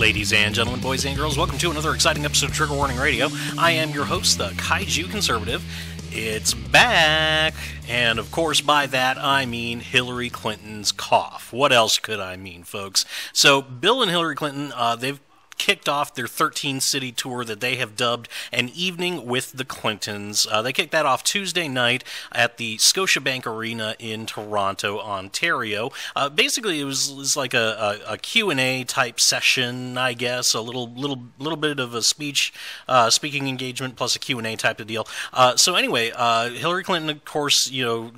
Ladies and gentlemen, boys and girls, welcome to another exciting episode of Trigger Warning Radio. I am your host, the Kaiju Conservative. It's back! And of course, by that, I mean Hillary Clinton's cough. What else could I mean, folks? So, Bill and Hillary Clinton, they've kicked off their 13-city tour that they have dubbed An Evening with the Clintons. They kicked that off Tuesday night at the Scotiabank Arena in Toronto, Ontario. Basically, it was like a Q&A type session, I guess, a little bit of a speaking engagement plus a Q&A type of deal. So anyway, Hillary Clinton, of course,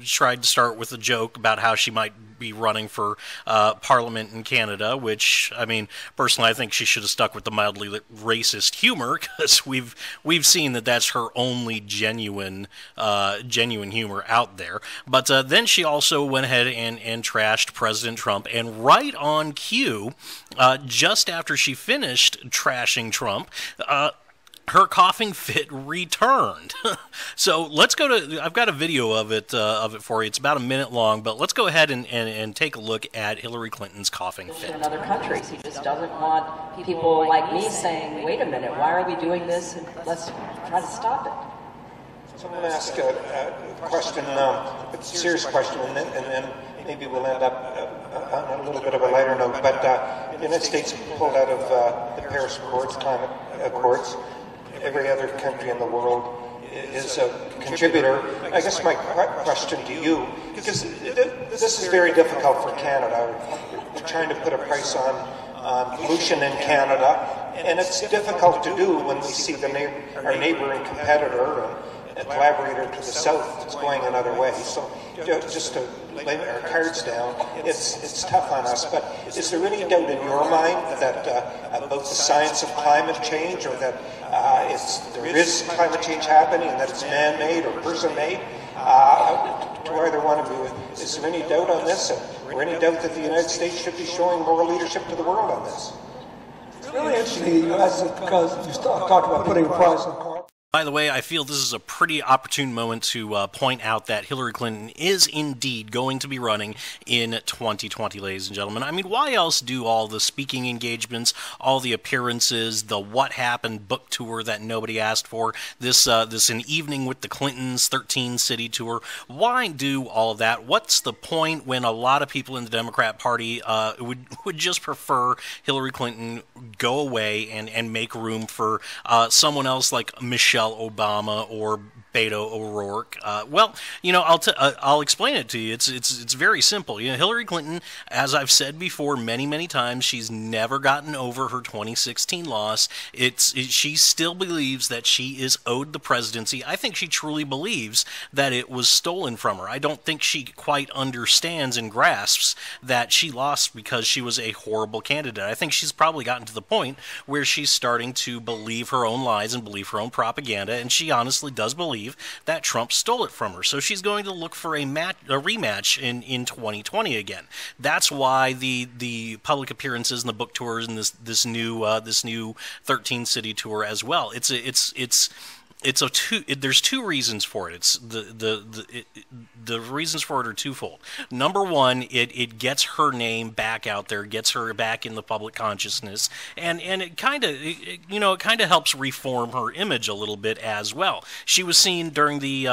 tried to start with a joke about how she might be running for Parliament in Canada, which, I mean, personally, I think she should have stuck with the mildly racist humor, because we've seen that that's her only genuine humor out there. But then she also went ahead and trashed President Trump, and right on cue, just after she finished trashing Trump, her coughing fit returned. So let's go to, I've got a video of it for you. It's about a minute long, but let's go ahead and take a look at Hillary Clinton's coughing fit. In other countries, he just doesn't want people like me saying, wait a minute, why are we doing this? And let's try to stop it. So I'm going to ask a question, a serious question, and then maybe we'll end up on a little bit of a lighter note. But the United States pulled out of the Paris Accords, climate accords. Every other country in the world is a contributor. I guess my question to you, because this is very difficult for Canada. We're trying to put a price on pollution in Canada, and it's difficult to do when we see our neighboring competitor and collaborator to the south that's going another way. So just to lay our cards down, it's tough on us. But is there any doubt in your mind that about the science of climate change, or that there is climate change happening and that it's man-made or person-made? To either one of you, is there any doubt on this, or any doubt that the United States should be showing more leadership to the world on this? It's really interesting you asked it, because you talked about putting a price on carbon. By the way, I feel this is a pretty opportune moment to point out that Hillary Clinton is indeed going to be running in 2020, ladies and gentlemen. I mean, why else do all the speaking engagements, all the appearances, the What Happened book tour that nobody asked for, this An Evening with the Clintons 13-city tour? Why do all of that? What's the point when a lot of people in the Democrat Party would just prefer Hillary Clinton go away and make room for someone else like Michelle Obama or Beto O'Rourke? Well, I'll explain it to you. It's very simple. Hillary Clinton, as I've said before many times, she's never gotten over her 2016 loss. She still believes that she is owed the presidency. I think she truly believes that it was stolen from her. I don't think she quite understands and grasps that she lost because she was a horrible candidate. I think she's probably gotten to the point where she's starting to believe her own lies and believe her own propaganda, and she honestly does believe that Trump stole it from her. So she's going to look for a rematch in 2020 again. That's why the public appearances and the book tours and this new 13-city tour as well. There's two reasons for it. The reasons for it are twofold. Number one, it gets her name back out there, gets her back in the public consciousness, and it kind of helps reform her image a little bit as well. She was seen during the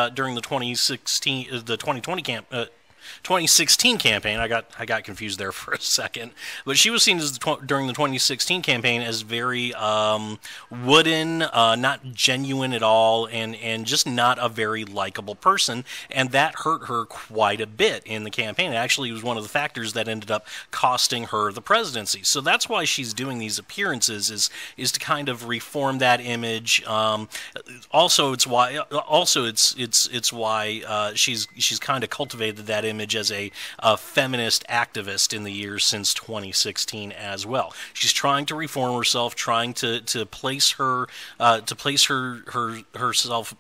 2016 campaign. I got confused there for a second, but she was seen during the 2016 campaign as very wooden, not genuine at all, and just not a very likable person, and that hurt her quite a bit in the campaign. It actually was one of the factors that ended up costing her the presidency. So that's why she's doing these appearances, is to kind of reform that image. Also, it's why she's kind of cultivated that image as a feminist activist in the years since 2016 as well. She's trying to reform herself, trying to place herself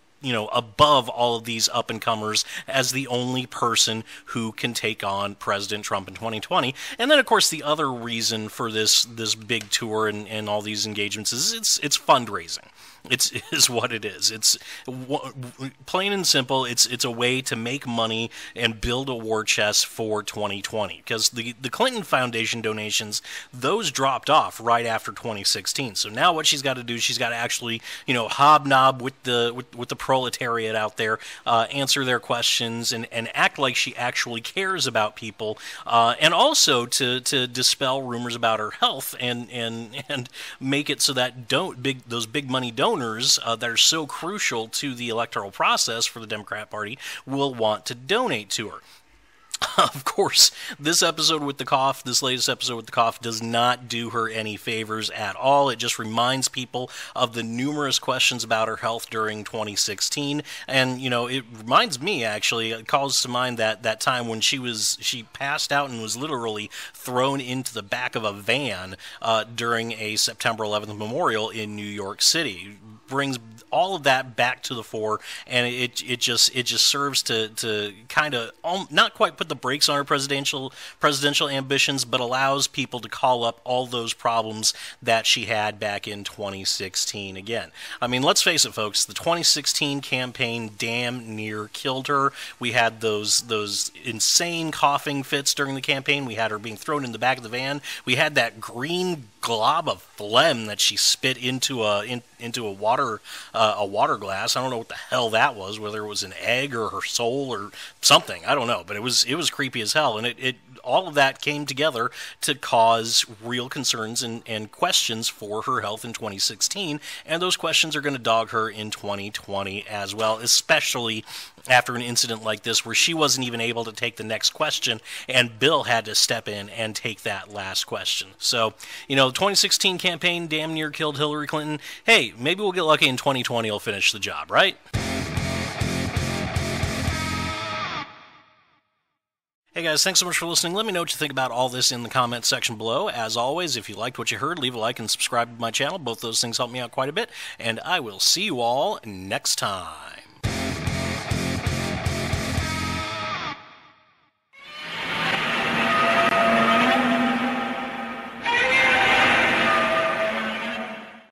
above all of these up-and-comers as the only person who can take on President Trump in 2020. And then, of course, the other reason for this big tour and all these engagements is it's fundraising. Is what it is. It's plain and simple. It's a way to make money and build a war chest for 2020, because the Clinton Foundation donations, those dropped off right after 2016. So now what she's got to do, she's got to actually, hobnob with the proletariat out there, answer their questions, and act like she actually cares about people, and also to dispel rumors about her health and make it so that those big money donors that are so crucial to the electoral process for the Democrat Party will want to donate to her. Of course, this latest episode with the cough, does not do her any favors at all. It just reminds people of the numerous questions about her health during 2016. And, it reminds me, actually, it calls to mind that time when she passed out and was literally thrown into the back of a van during a September 11th memorial in New York City. Brings all of that back to the fore, and it just serves to kind of not quite put the brakes on her presidential ambitions, but allows people to call up all those problems that she had back in 2016 again. I mean, let's face it, folks, the 2016 campaign damn near killed her. We had those insane coughing fits during the campaign. We had her being thrown in the back of the van. We had that green glob of phlegm that she spit into a water glass. I don't know what the hell that was, whether it was an egg or her soul or something. I don't know, but it was creepy as hell, and it all of that came together to cause real concerns and questions for her health in 2016, and those questions are going to dog her in 2020 as well, especially after an incident like this where she wasn't even able to take the next question, and Bill had to step in and take that last question. So, the 2016 campaign damn near killed Hillary Clinton. Hey, maybe we'll get lucky in 2020 will finish the job, right? Hey guys, thanks so much for listening. Let me know what you think about all this in the comments section below. As always, if you liked what you heard, leave a like and subscribe to my channel. Both those things help me out quite a bit, and I will see you all next time.